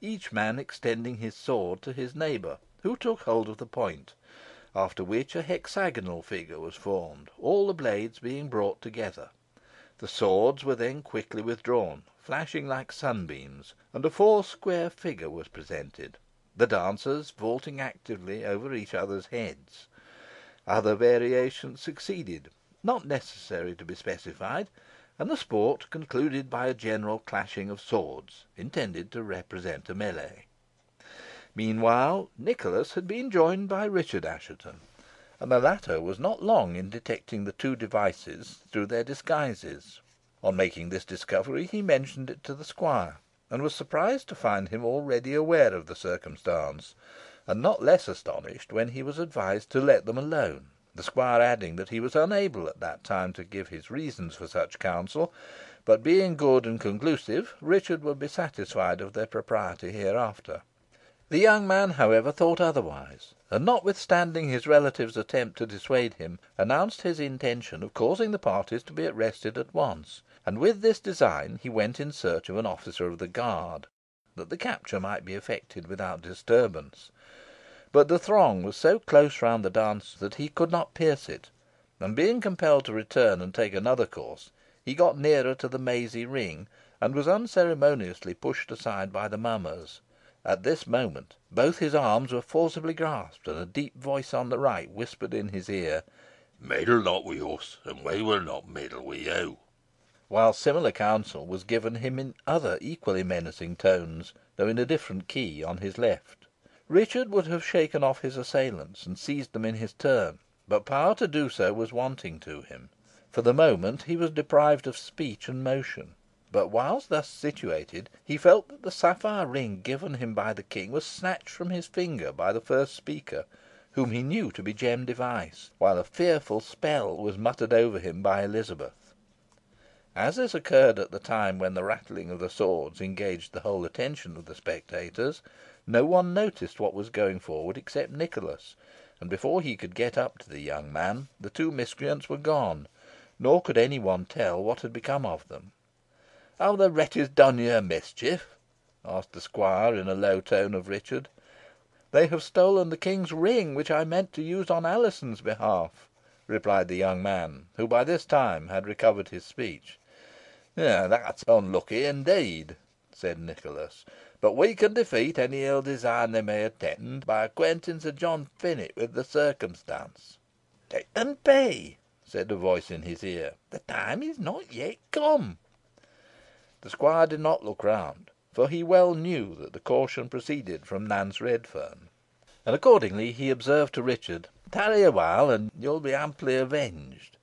each man extending his sword to his neighbour, who took hold of the point, after which a hexagonal figure was formed, all the blades being brought together. The swords were then quickly withdrawn, flashing like sunbeams, and a foursquare figure was presented, the dancers vaulting actively over each other's heads. Other variations succeeded, not necessary to be specified, and the sport concluded by a general clashing of swords, intended to represent a melee. Meanwhile, Nicholas had been joined by Richard Assheton, and the latter was not long in detecting the two devices through their disguises. On making this discovery, he mentioned it to the squire, and was surprised to find him already aware of the circumstance, and not less astonished when he was advised to let them alone, the squire adding that he was unable at that time to give his reasons for such counsel, but being good and conclusive, Richard would be satisfied of their propriety hereafter. The young man, however, thought otherwise, and, notwithstanding his relative's attempt to dissuade him, announced his intention of causing the parties to be arrested at once, and with this design he went in search of an officer of the guard, that the capture might be effected without disturbance. But the throng was so close round the dance that he could not pierce it, and being compelled to return and take another course, he got nearer to the mazy ring, and was unceremoniously pushed aside by the mummers. At this moment both his arms were forcibly grasped, and a deep voice on the right whispered in his ear, "Meddle not wi' us, and we will not meddle wi' you," while similar counsel was given him in other equally menacing tones, though in a different key, on his left. Richard would have shaken off his assailants and seized them in his turn, but power to do so was wanting to him. For the moment he was deprived of speech and motion, but whilst thus situated, he felt that the sapphire ring given him by the King was snatched from his finger by the first speaker, whom he knew to be Jem Device, while a fearful spell was muttered over him by Elizabeth. As this occurred at the time when the rattling of the swords engaged the whole attention of the spectators, no one noticed what was going forward except Nicholas, and before he could get up to the young man, the two miscreants were gone, nor could any one tell what had become of them. "Have the wretches done you a mischief?" asked the squire, in a low tone, of Richard. "They have stolen the King's ring, which I meant to use on Alizon's behalf," replied the young man, who by this time had recovered his speech. "That's unlucky, indeed," said Nicholas; "but we can defeat any ill design they may intend, by acquainting Sir John Finett with the circumstance." "Let them be," said a voice in his ear. "The time is not yet come." The squire did not look round, for he well knew that the caution proceeded from Nance Redferne, and accordingly he observed to Richard, "Tarry a while, and you will be amply avenged."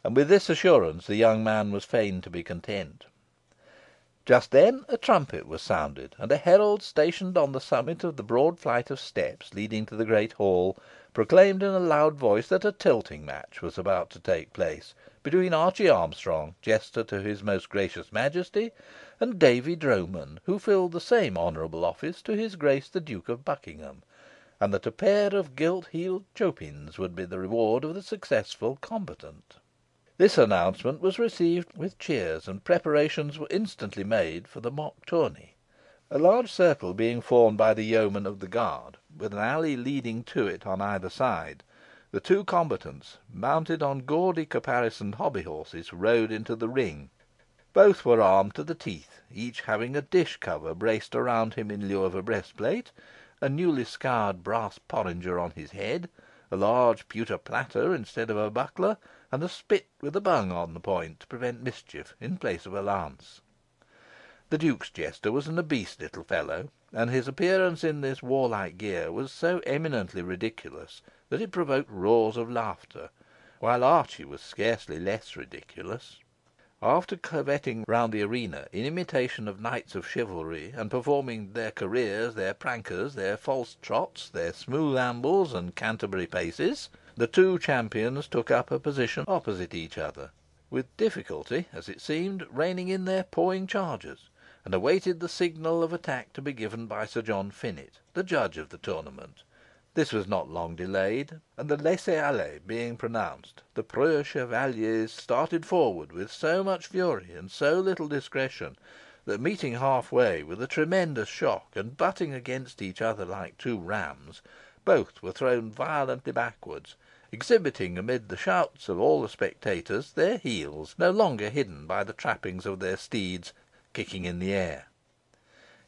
And with this assurance the young man was fain to be content. Just then a trumpet was sounded, and a herald stationed on the summit of the broad flight of steps leading to the great hall proclaimed in a loud voice that a tilting match was about to take place between Archie Armstrong, jester to his most gracious Majesty, and Davy Droman, who filled the same honourable office to his Grace the Duke of Buckingham, and that a pair of gilt heeled chopins would be the reward of the successful combatant. This announcement was received with cheers, and preparations were instantly made for the mock tourney. A large circle being formed by the yeomen of the guard, with an alley leading to it on either side, the two combatants, mounted on gaudy caparisoned hobby horses, rode into the ring. Both were armed to the teeth, each having a dish cover braced around him in lieu of a breastplate, a newly scoured brass porringer on his head, a large pewter platter instead of a buckler, and a spit with a bung on the point to prevent mischief, in place of a lance. The Duke's jester was an obese little fellow, and his appearance in this warlike gear was so eminently ridiculous that it provoked roars of laughter, while Archie was scarcely less ridiculous. After curvetting round the arena in imitation of knights of chivalry, and performing their careers, their prankers, their false trots, their smooth ambles, and Canterbury paces, the two champions took up a position opposite each other, with difficulty, as it seemed, reining in their pawing charges, and awaited the signal of attack to be given by Sir John Finett, the judge of the tournament. This was not long delayed, and the laissez aller being pronounced, the preux chevaliers started forward with so much fury and so little discretion, that, meeting half way with a tremendous shock, and butting against each other like two rams, both were thrown violently backwards, exhibiting amid the shouts of all the spectators their heels, no longer hidden by the trappings of their steeds, kicking in the air.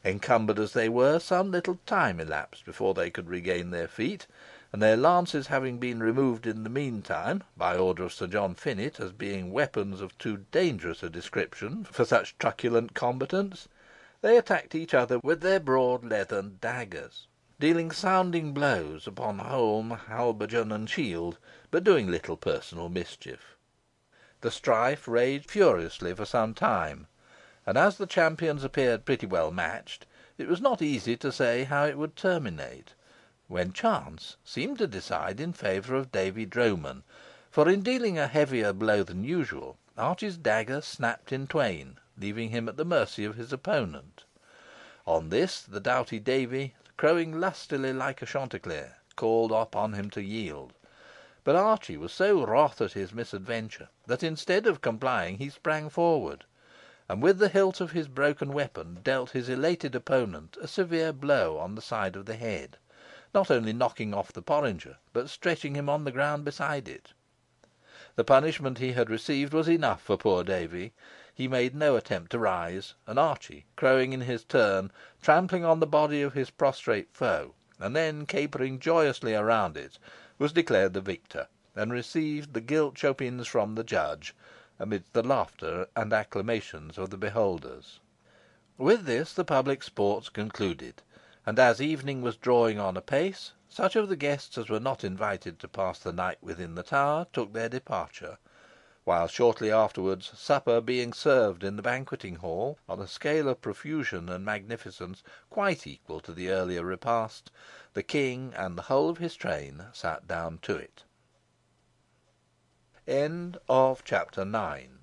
Encumbered as they were, some little time elapsed before they could regain their feet, and their lances having been removed in the meantime, by order of Sir John Finett, as being weapons of too dangerous a description for such truculent combatants, they attacked each other with their broad leathern daggers, dealing sounding blows upon helm, halberdion, and shield, but doing little personal mischief. The strife raged furiously for some time, and as the champions appeared pretty well matched, it was not easy to say how it would terminate, when chance seemed to decide in favour of Davy Droman, for in dealing a heavier blow than usual, Archie's dagger snapped in twain, leaving him at the mercy of his opponent. On this the doughty Davy, crowing lustily like a chanticleer, called upon him to yield, but Archie was so wroth at his misadventure that, instead of complying, he sprang forward, and with the hilt of his broken weapon dealt his elated opponent a severe blow on the side of the head, not only knocking off the porringer, but stretching him on the ground beside it. The punishment he had received was enough for poor Davy. He made no attempt to rise, and Archie, crowing in his turn, trampling on the body of his prostrate foe, and then capering joyously around it, was declared the victor, and received the gilt chopines from the judge, amidst the laughter and acclamations of the beholders. With this the public sports concluded, and as evening was drawing on apace, such of the guests as were not invited to pass the night within the tower took their departure, while shortly afterwards, supper being served in the banqueting hall, on a scale of profusion and magnificence quite equal to the earlier repast, the king and the whole of his train sat down to it. Chapter 9.